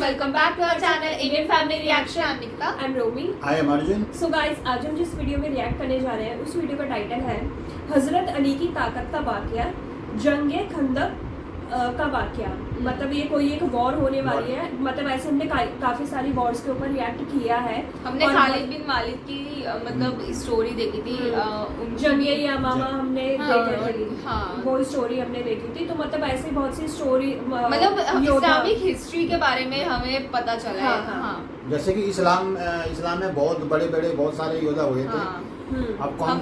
welcome back to our channel Indian Family Reaction. I'm Nikita. I'm Romi. I am Arjun. So guys, आज हम जिस video में react करने जा रहे हैं उस वीडियो का टाइटल है हजरत अली की ताकत का वाकया, जंगे खंदक का वाकया। मतलब ये कोई एक वॉर होने वाली है। मतलब ऐसे हमने काफी सारी वॉर्स के ऊपर रिएक्ट किया है। हमने खालिद बिन वालिद की मतलब स्टोरी देखी थी, जंगे यमामा हमने देखी थी। हाँ, वो स्टोरी हमने देखी थी। तो मतलब ऐसी बहुत सी स्टोरी मतलब इस्लामिक हिस्ट्री के बारे में हमें पता चला है। हाँ, जैसे कि इस्लाम में बहुत सारे योद्धा हुए थे। अब कौन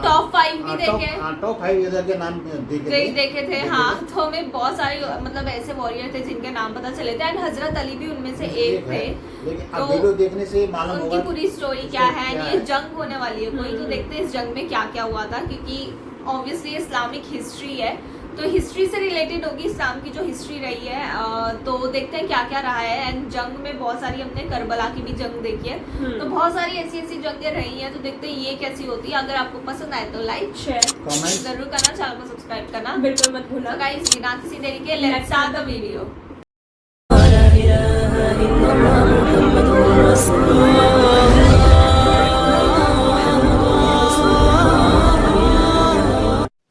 टॉप 5 भी देखे, टॉप 5 योद्धा के नाम देखे थे। हाँ, तो हमें बहुत सारे मतलब ऐसे वॉरियर थे जिनके नाम पता चले थे, एंड हजरत अली भी उनमें से एक थे। लेकिन अब वीडियो देखने से मालूम होगा उनकी पूरी स्टोरी क्या है। ये जंग होने वाली है कोई, तो देखते हैं इस जंग में क्या क्या हुआ था, क्योंकि ऑब्वियसली इस्लामिक हिस्ट्री है तो हिस्ट्री से रिलेटेड होगी, इस्लाम की जो हिस्ट्री रही है। तो देखते हैं क्या क्या रहा है। एंड जंग में बहुत सारी हमने करबला की भी जंग देखी है, तो बहुत सारी ऐसी जंगें रही हैं। तो देखते हैं ये कैसी होती है। अगर आपको पसंद आए तो लाइक शेयर कमेंट जरूर करना, चैनल को सब्सक्राइब करना बिल्कुल मत भूलना। गाइस बिना किसी देरी के लेट्स स्टार्ट द वीडियो।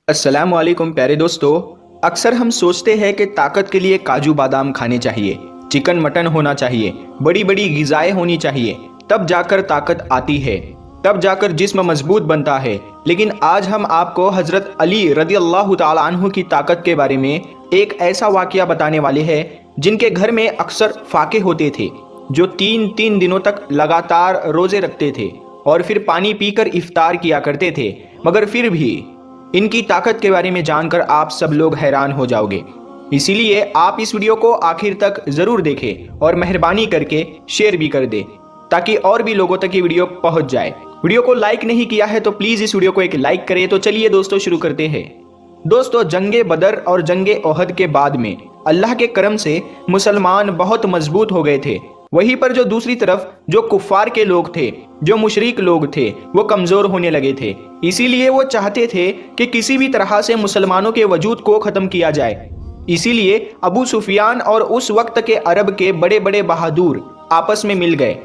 अस्सलाम वालेकुम प्यारे दोस्तों, अक्सर हम सोचते हैं कि ताकत के लिए काजू बादाम खाने चाहिए, चिकन मटन होना चाहिए, बड़ी बड़ी ग़िज़ाएं होनी चाहिए, तब जाकर ताकत आती है, तब जाकर जिस्म मजबूत बनता है। लेकिन आज हम आपको हज़रत अली रज़ी अल्लाह ताला अन्हु की ताकत के बारे में एक ऐसा वाक़या बताने वाले हैं जिनके घर में अक्सर फाके होते थे, जो 3 दिनों तक लगातार रोज़े रखते थे और फिर पानी पीकर इफ्तार किया करते थे। मगर फिर भी इनकी ताकत के बारे में जानकर आप सब लोग हैरान हो जाओगे। इसीलिए आप इस वीडियो को आखिर तक ज़रूर देखें और मेहरबानी करके शेयर भी कर दें ताकि और भी लोगों तक ये वीडियो पहुंच जाए। वीडियो को लाइक नहीं किया है तो प्लीज़ इस वीडियो को एक लाइक करें। तो चलिए दोस्तों शुरू करते हैं। दोस्तों, जंगे बदर और जंगे ओहद के बाद में अल्लाह के करम से मुसलमान बहुत मजबूत हो गए थे। वहीं पर जो दूसरी तरफ जो कुफ्फार के लोग थे, जो मुशरिक लोग थे, वो कमज़ोर होने लगे थे। इसीलिए वो चाहते थे कि किसी भी तरह से मुसलमानों के वजूद को ख़त्म किया जाए। इसीलिए अबू सुफियान और उस वक्त के अरब के बड़े बड़े बहादुर आपस में मिल गए।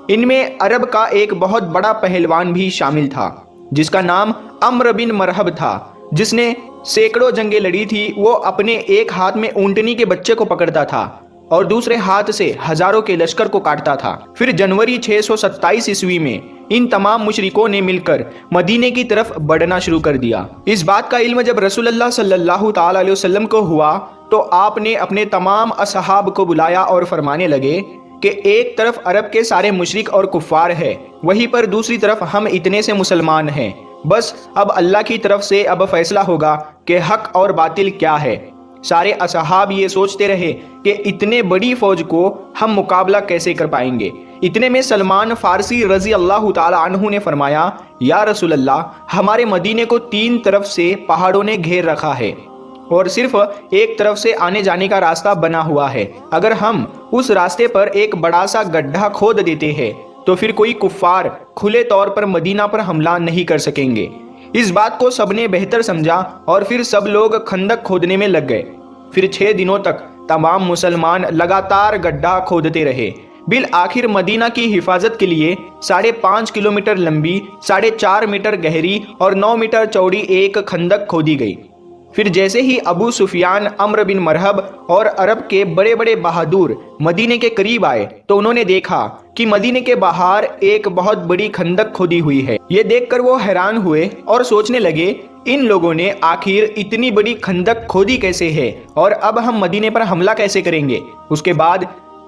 इनमें अरब का एक बहुत बड़ा पहलवान भी शामिल था जिसका नाम अम्र बिन मरहब था, जिसने सैकड़ों जंगें लड़ी थी। वो अपने एक हाथ में ऊंटनी के बच्चे को पकड़ता था और दूसरे हाथ से हजारों के लश्कर को काटता था। फिर जनवरी 627 ईस्वी में इन तमाम मुशरिकों ने मिलकर मदीने की तरफ बढ़ना शुरू कर दिया। इस बात का इल्म जब रसूलुल्लाह सल्लल्लाहु ताला अलैहि वसल्लम को हुआ तो आपने अपने तमाम असहाब को बुलाया और फरमाने लगे कि एक तरफ अरब के सारे मुशरिक और कुफ्फार है, वहीं पर दूसरी तरफ हम इतने से मुसलमान हैं। बस अब अल्लाह की तरफ से अब फैसला होगा कि हक और बातिल क्या है। सारे असहाब ये सोचते रहे कि इतने बड़ी फौज को हम मुकाबला कैसे कर पाएंगे। इतने में सलमान फारसी रजी अल्लाह ताला अन्हु ने फरमाया, या रसूल अल्लाह, हमारे मदीने को 3 तरफ से पहाड़ों ने घेर रखा है और सिर्फ एक तरफ से आने जाने का रास्ता बना हुआ है। अगर हम उस रास्ते पर एक बड़ा सा गड्ढा खोद देते हैं तो फिर कोई कुफ्फार खुले तौर पर मदीना पर हमला नहीं कर सकेंगे। इस बात को सबने बेहतर समझा और फिर सब लोग खंदक खोदने में लग गए। फिर 6 दिनों तक तमाम मुसलमान लगातार गड्ढा खोदते रहे। बिल आखिर मदीना की हिफाजत के लिए 5.5 किलोमीटर लंबी, 4.5 मीटर गहरी और 9 मीटर चौड़ी एक खंदक खोदी गई। फिर जैसे ही अबू सुफियान, अम्र बिन मरहब और अरब के बड़े बड़े बहादुर मदीने के करीब आए तो उन्होंने देखा कि मदीने के बाहर एक बहुत बड़ी खंदक खोदी हुई है। ये देखकर वो हैरान हुए और सोचने लगे, इन लोगों ने आखिर इतनी बड़ी खंदक खोदी कैसे है और अब हम मदीने पर हमला कैसे करेंगे। उसके बाद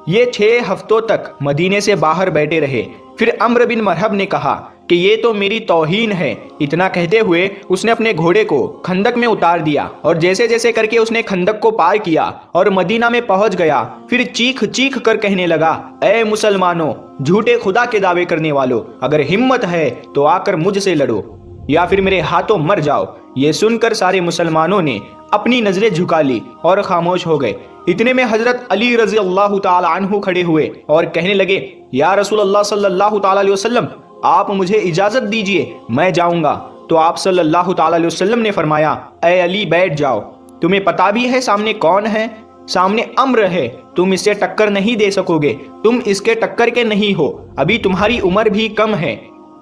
ये 6 हफ्तों तक मदीने से बाहर बैठे रहे। फिर अम्र बिन मरहब ने कहा कि ये तो मेरी तौहीन है। इतना कहते हुए उसने अपने घोड़े को खंदक में उतार दिया और जैसे जैसे करके उसने खंदक को पार किया और मदीना में पहुंच गया। फिर चीख चीख कर कहने लगा, ऐ मुसलमानों, झूठे खुदा के दावे करने वालों, अगर हिम्मत है तो आकर मुझसे लड़ो या फिर मेरे हाथों मर जाओ। ये सुनकर सारे मुसलमानों ने अपनी नजरें झुका ली और खामोश हो गए। इतने में हजरत अली रजी अल्लाह ताला अन्हु खड़े हुए और कहने लगे, या रसूल अल्लाह सल्लल्लाहु ताला अलैहि वसल्लम, आप मुझे इजाजत दीजिए, मैं जाऊंगा। तो आप सल्लल्लाहु ताला अलैहि वसल्लम ने फरमाया, ए अली बैठ जाओ, तुम्हें पता भी है सामने कौन है। सामने अम्र है, तुम इससे टक्कर नहीं दे सकोगे, तुम इसके टक्कर के नहीं हो, अभी तुम्हारी उम्र भी कम है।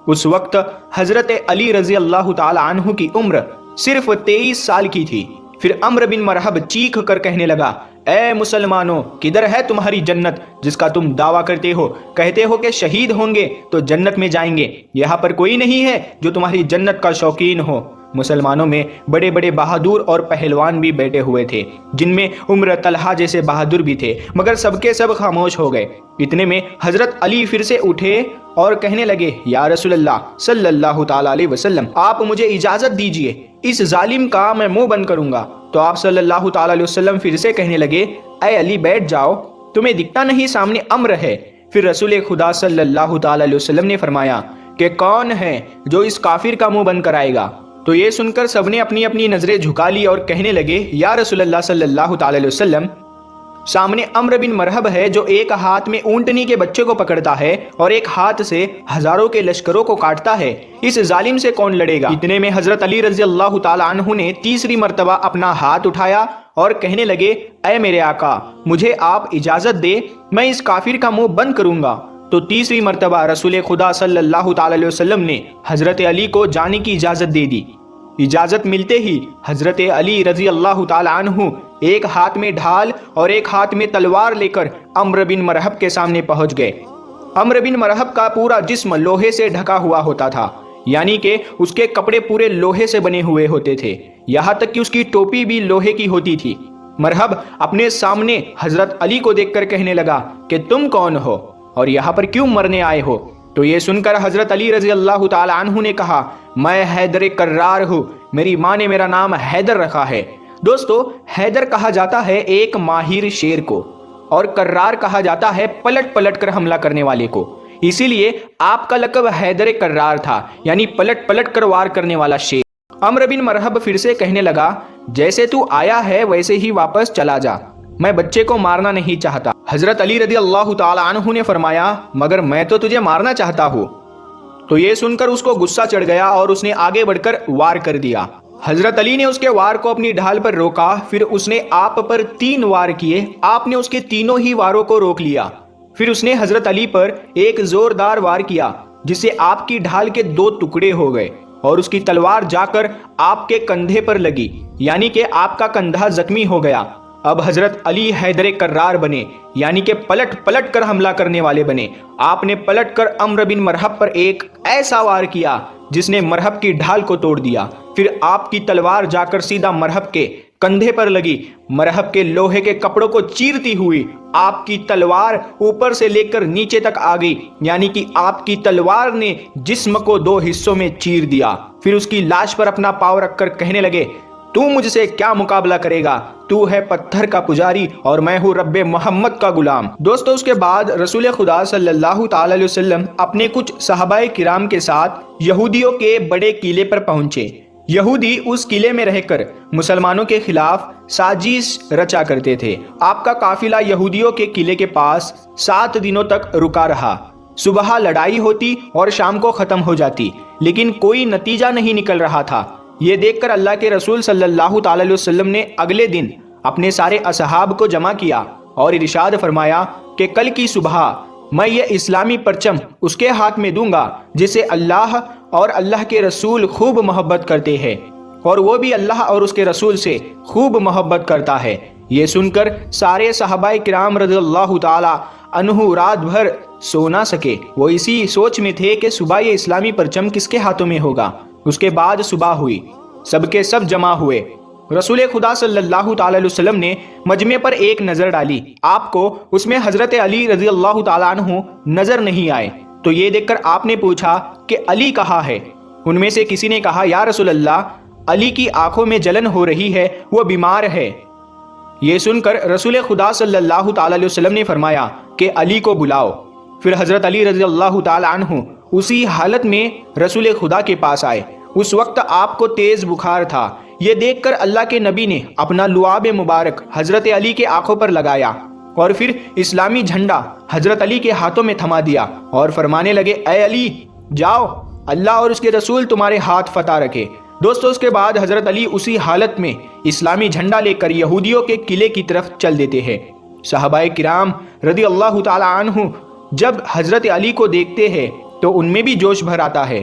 उस वक्त हजरत अली रजी अल्लाह ताला अन्हु की उम्र सिर्फ 23 साल की थी। फिर अम्र बिन मरहब चीख कर कहने लगा, ए मुसलमानों, किधर है तुम्हारी जन्नत जिसका तुम दावा करते हो, कहते हो कि शहीद होंगे तो जन्नत में जाएंगे, यहाँ पर कोई नहीं है जो तुम्हारी जन्नत का शौकीन हो। मुसलमानों में बड़े बड़े बहादुर और पहलवान भी बैठे हुए थे, जिनमें उम्र तलहा जैसे बहादुर भी थे, मगर सबके सब खामोश हो गए। इतने में हजरत अली फिर से उठे और कहने लगे, या रसूलल्लाह सल्लल्लाहु ताला अलैहि वसल्लम, आप मुझे इजाजत दीजिए, इस जालिम का मैं मुंह बंद करूंगा। तो आप सल्लल्लाहु ताला अलैहि वसल्लम फिर से कहने लगे, ऐ अली बैठ जाओ, तुम्हें दिखता नहीं सामने अम्र है। फिर रसूल खुदा सल्लल्लाहु ताला अलैहि वसल्लम ने फरमाया कि कौन है जो इस काफिर का मुंह बंद कराएगा। तो ये सुनकर सबने अपनी अपनी नजरें झुका ली और कहने लगे, या रसूलल्लाह सल्लल्लाहु ताला अलैहि वसल्लम, सामने अम्र बिन मरहब है जो एक हाथ में ऊंटनी के बच्चे को पकड़ता है और एक हाथ से हजारों के लश्करों को काटता है, इस जालिम से कौन लड़ेगा। इतने में हजरत अली रजी अल्लाह ताला अन्हु ने तीसरी मर्तबा अपना हाथ उठाया और कहने लगे, ऐ मेरे आका, मुझे आप इजाजत दे, मैं इस काफिर का मुंह बंद करूंगा। तो तीसरी मर्तबा रसूल खुदा सल्लल्लाहु ताला अलैहि वसल्लम ने हजरत अली को जाने की इजाजत दे दी। इजाजत मिलते ही हजरत अली रजी अल्लाह ताला अन्हु एक हाथ में ढाल और एक हाथ में तलवार लेकर अम्र बिन मरहब के सामने पहुंच गए। अम्र बिन मरहब का पूरा जिस्म लोहे से ढका हुआ होता था, यानी कि उसके कपड़े पूरे लोहे से बने हुए होते थे, यहाँ तक कि उसकी टोपी भी लोहे की होती थी। मरहब अपने सामने हजरत अली को देखकर कहने लगा कि तुम कौन हो और यहाँ पर क्यों मरने आए हो। तो ये सुनकर हजरत अली रजी अल्लाह ताला अन्हु ने कहा, मैं हैदर कर्रार हूँ, मेरी माँ ने मेरा नाम हैदर रखा है। दोस्तों, हैदर कहा जाता है एक माहिर शेर को और कर्रार कहा जाता है पलट पलट कर हमला करने वाले को, इसीलिए आपका लक़ब हैदर कर्रार था, यानी पलट पलट कर वार करने वाला शेर। अम्र बिन मरहब फिर से कहने लगा, जैसे तू आया है वैसे ही वापस चला जा, मैं बच्चे को मारना नहीं चाहता। हजरत अली रज़ी अल्लाह ताला अन्हु ने फरमाया, मगर मैं तो तुझे मारना चाहता हूँ। तो ये सुनकर उसको गुस्सा चढ़ गया और उसने आगे बढ़कर वार कर दिया। हजरत अली ने उसके वार को अपनी ढाल पर रोका, फिर उसने आप पर 3 वार किए, आपने उसके तीनों ही वारों को रोक लिया। फिर उसने हजरत अली पर एक जोरदार वार किया जिससे आपकी ढाल के 2 टुकड़े हो गए और उसकी तलवार जाकर आपके कंधे पर लगी, यानी कि आपका कंधा जख्मी हो गया। अब हजरत अली हैदर कर्रार बने, यानी कि पलट पलट कर हमला करने वाले बने। आपने पलट कर अम्र बिन मरहब पर एक ऐसा वार किया जिसने मरहब की ढाल को तोड़ दिया। फिर आपकी तलवार जाकर सीधा मरहब के कंधे पर लगी। मरहब के लोहे के कपड़ों को चीरती हुई आपकी तलवार ऊपर से लेकर नीचे तक आ गई, यानी कि आपकी तलवार ने जिस्म को 2 हिस्सों में चीर दिया। फिर उसकी लाश पर अपना पांव रखकर कहने लगे, तू मुझसे क्या मुकाबला करेगा, तू है पत्थर का पुजारी और मैं हूँ रब्बे मोहम्मद का गुलाम। दोस्तों, उसके बाद रसूल खुदा सल्लल्लाहु ताला अलैहि वसल्लम अपने कुछ सहाबाए किराम के साथ यहूदियों के बड़े किले पर पहुंचे। यहूदी उस किले में रहकर मुसलमानों के खिलाफ साजिश रचा करते थे। आपका काफिला यहूदियों के किले के पास 7 दिनों तक रुका रहा। सुबह लड़ाई होती और शाम को खत्म हो जाती, लेकिन कोई नतीजा नहीं निकल रहा था। ये देखकर अल्लाह के रसूल सल्लल्लाहु ताला अलैहि वसल्लम ने अगले दिन अपने सारे असहाब को जमा किया और इरशाद फरमाया कि कल की सुबह मैं ये इस्लामी परचम उसके हाथ में दूंगा जिसे अल्लाह और अल्लाह के रसूल खूब मोहब्बत करते हैं, और वो भी अल्लाह और उसके रसूल से खूब मोहब्बत करता है। ये सुनकर सारे सहाबाए किराम रज़ियल्लाहु ताला अन्हु रात भर सो ना सके। वो इसी सोच में थे कि सुबह ये इस्लामी परचम किसके हाथों में होगा। उसके बाद सुबह हुई, सबके सब जमा हुए। रसूल खुदा सल्लल्लाहु ताला अलैहि वसल्लम ने मजमे पर एक नज़र डाली, आपको उसमें हजरत अली रज़ी अल्लाह ताला अन्हु नज़र नहीं आए। तो ये देखकर आपने पूछा कि अली कहाँ है। उनमें से किसी ने कहा, या रसूल अल्लाह, अली की आंखों में जलन हो रही है, वो बीमार है। ये सुनकर रसूल खुदा सल्लल्लाहु ताला अलैहि वसल्लम ने फरमाया कि अली को बुलाओ। फिर हजरत अली रज़ी अल्लाह ताला अन्हु उसी हालत में रसूल खुदा के पास आए। उस वक्त आपको तेज बुखार था। ये देखकर अल्लाह के नबी ने अपना लुआब मुबारक हजरत अली के आंखों पर लगाया और फिर इस्लामी झंडा हजरत अली के हाथों में थमा दिया और फरमाने लगे, ऐ अली, जाओ, अल्लाह और उसके रसूल तुम्हारे हाथ फतह रखे। दोस्तों उसके बाद हजरत अली उसी हालत में इस्लामी झंडा लेकर यहूदियों के किले की तरफ चल देते हैं। सहाबाए किराम रदी अल्लाह ताला अन्हु जब हजरत अली को देखते हैं तो उनमें भी जोश भर आता है।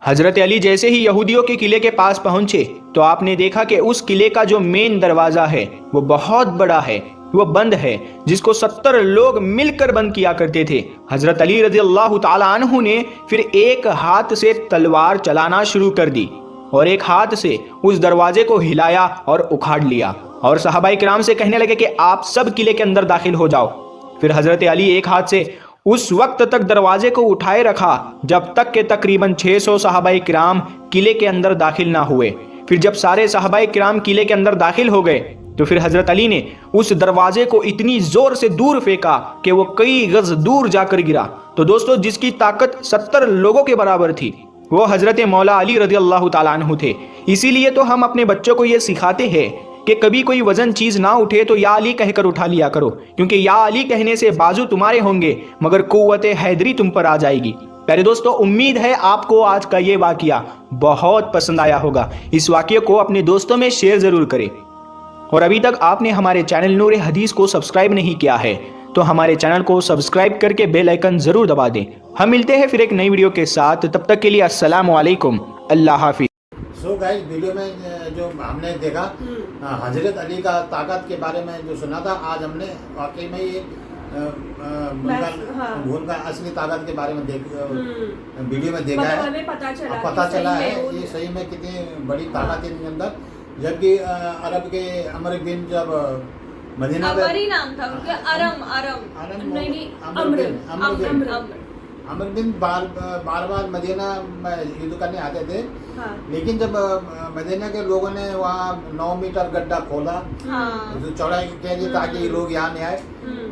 हजरत अली जैसे ही यहूदियों के किले के पास पहुंचे तो आपने देखा कि उस किले का जो मेन दरवाजा है वो बहुत बड़ा है, वो बंद है, जिसको 70 लोग मिलकर बंद किया करते थे। हजरत अली रज़ी अल्लाह ताला अन्हु ने फिर एक हाथ से तलवार चलाना शुरू कर दी और एक हाथ से उस दरवाजे को हिलाया और उखाड़ लिया और सहाबाए किराम से कहने लगे कि आप सब किले के अंदर दाखिल हो जाओ। फिर हजरत अली एक हाथ से उस वक्त तक दरवाजे को उठाए रखा जब तक के तकरीबन 600 सहाबाए किराम किले के अंदर दाखिल ना हुए। फिर जब सारे सहाबाए किराम किले के अंदर दाखिल हो गए तो फिर हजरत अली ने उस दरवाजे को इतनी जोर से दूर फेंका कि वो कई गज दूर जाकर गिरा। तो दोस्तों जिसकी ताकत 70 लोगों के बराबर थी वो हजरत मौला अली रज़ी अल्लाह ताला अन्हु थे। इसीलिए तो हम अपने बच्चों को ये सिखाते हैं कि कभी कोई वजन चीज ना उठे तो या अली कहकर उठा लिया करो, क्योंकि या अली कहने से बाजू तुम्हारे होंगे मगर कुव्वत हैदरी तुम पर आ जाएगी। प्यारे दोस्तों उम्मीद है आपको आज का ये वाकया बहुत पसंद आया होगा। इस वाकये को अपने दोस्तों में शेयर जरूर करें और अभी तक आपने हमारे चैनल नूर हदीस को सब्सक्राइब नहीं किया है तो हमारे चैनल को सब्सक्राइब करके बेल आइकन जरूर दबा दें। हम मिलते हैं फिर एक नई वीडियो के साथ, तब तक के लिए अस्सलामु अलैकुम, अल्लाह हाफिज़। सो गाइस वीडियो में जो हमने देखा हजरत अली का ताकत के बारे में जो सुना था, आज हमने वाकई में ये उनका असली ताकत के बारे में वीडियो में देखा है। हमें पता चला है ये सही में कितनी बड़ी ताकत है इनके अंदर। जबकि अरब के अमर बिन जब मदीना अमर ही नाम था उनका, अमर बिन बार बार मदीना में युद्ध करने आते थे। हाँ। लेकिन जब मदीना के लोगों ने वहाँ 9 मीटर गड्ढा खोला तो चौड़ाई कह दी ताकि लोग यहाँ नहीं आए,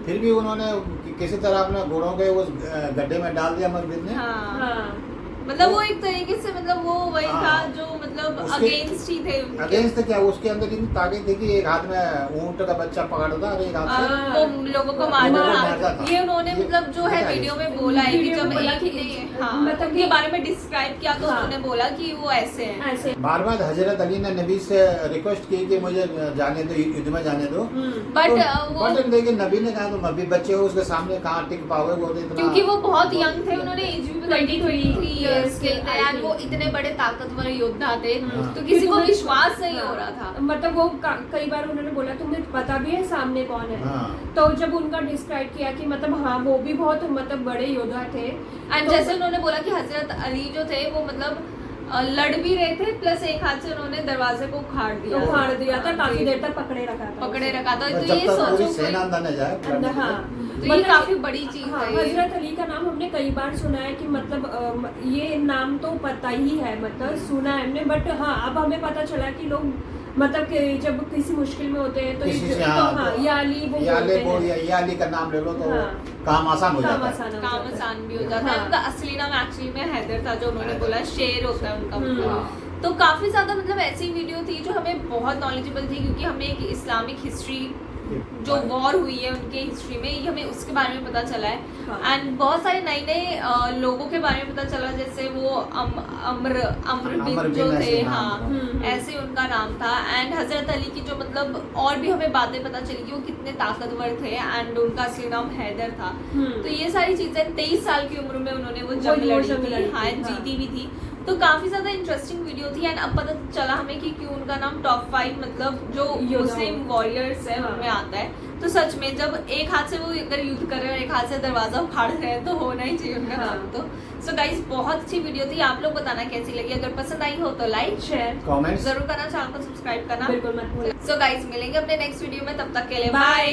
फिर भी उन्होंने किसी तरह अपने घोड़ों के उस गड्ढे में डाल दिया अमर बिन ने। मतलब वो एक तरीके से मतलब वो वही था जो मतलब अगेंस्ट ही थे। अगेंस्ट क्या, उसके अंदर इतनी ताकत थी कि एक हाथ में ऊंट का बच्चा पकड़ता और एक हाथ से वो लोगों को मारता था। ये उन्होंने मतलब जो है वीडियो में बोला है कि जब एक मतलब के बारे में डिस्क्राइब किया तो उन्होंने बोला कि वो ऐसे हैं। बार बार हजरत अली ने नबी से रिक्वेस्ट की कि मुझे जाने दो, युद्ध में जाने दो, बट लेकिन नबी ने कहा तुम अभी बच्चे हो, उसके सामने कहाँ टिक पाओगे, वो इतना क्योंकि वो बहुत यंग थे, उन्होंने एज भी 23 इयर्स के थे एंड वो इतने बड़े ताकतवर योद्धा थे तो किसी को विश्वास नहीं हो रहा था। मतलब वो कई बार उन्होंने बोला तुम्हें पता भी है सामने कौन है। तो जब उनका डिस्क्राइब किया कि मतलब हाँ वो भी बहुत मतलब बड़े योद्धा थे एंड जैसे उन्होंने बोला कि हजरत अली जो थे वो मतलब लड़ भी रहे थे प्लस एक हाथ से उन्होंने दरवाजे को उखाड़ दिया था, काफी देर तक पकड़े रखा था। तो ये सोचो हाँ तो ये काफी बड़ी चीज है। हजरत अली का नाम हमने कई बार सुना है कि मतलब ये नाम तो पता ही है, मतलब सुना है हमने, बट हाँ अब हमें पता चला कि लोग मतलब कि जब किसी मुश्किल में होते हैं तो या अली का नाम ले लो तो काम आसान हो जाता है। काम आसान भी हो जाता है। उनका असली नाम एक्चुअली में हैदर था, जो उन्होंने बोला शेर होता है उनका। तो काफी ज्यादा मतलब ऐसी वीडियो थी जो हमें बहुत नॉलेजेबल थी, क्योंकि हमें एक इस्लामिक हिस्ट्री जो वॉर हुई है उनके हिस्ट्री में ये हमें उसके बारे में पता चला है एंड बहुत सारे नए नए लोगों के बारे में पता चला, जैसे वो अमर बिन जो थे, हाँ ऐसे उनका नाम था। एंड हजरत अली की जो मतलब और भी हमें बातें पता चली कि वो कितने ताकतवर थे एंड उनका असली नाम हैदर था। तो ये सारी चीजें 23 साल की उम्र में उन्होंने वो जंग लड़ी थी, हाँ जीती भी थी। तो काफी ज्यादा इंटरेस्टिंग वीडियो थी एंड अब पता चला हमें कि क्यों उनका नाम टॉप 5 मतलब जो मुस्लिम वॉरियर्स है उनमें आता है। तो सच में जब एक हाथ से वो अगर युद्ध कर रहे हैं और एक हाथ से दरवाजा उखाड़ रहे हैं तो होना ही चाहिए उनका नाम। तो सो गाइस बहुत अच्छी वीडियो थी, आप लोग बताना कैसी लगी, अगर पसंद आई हो तो लाइक शेयर कमेंट जरूर करना, चैनल को सब्सक्राइब करना बिल्कुल मत भूलना। सो गाइस मिलेंगे अपने नेक्स्ट वीडियो में, तब तक के लिए बाय।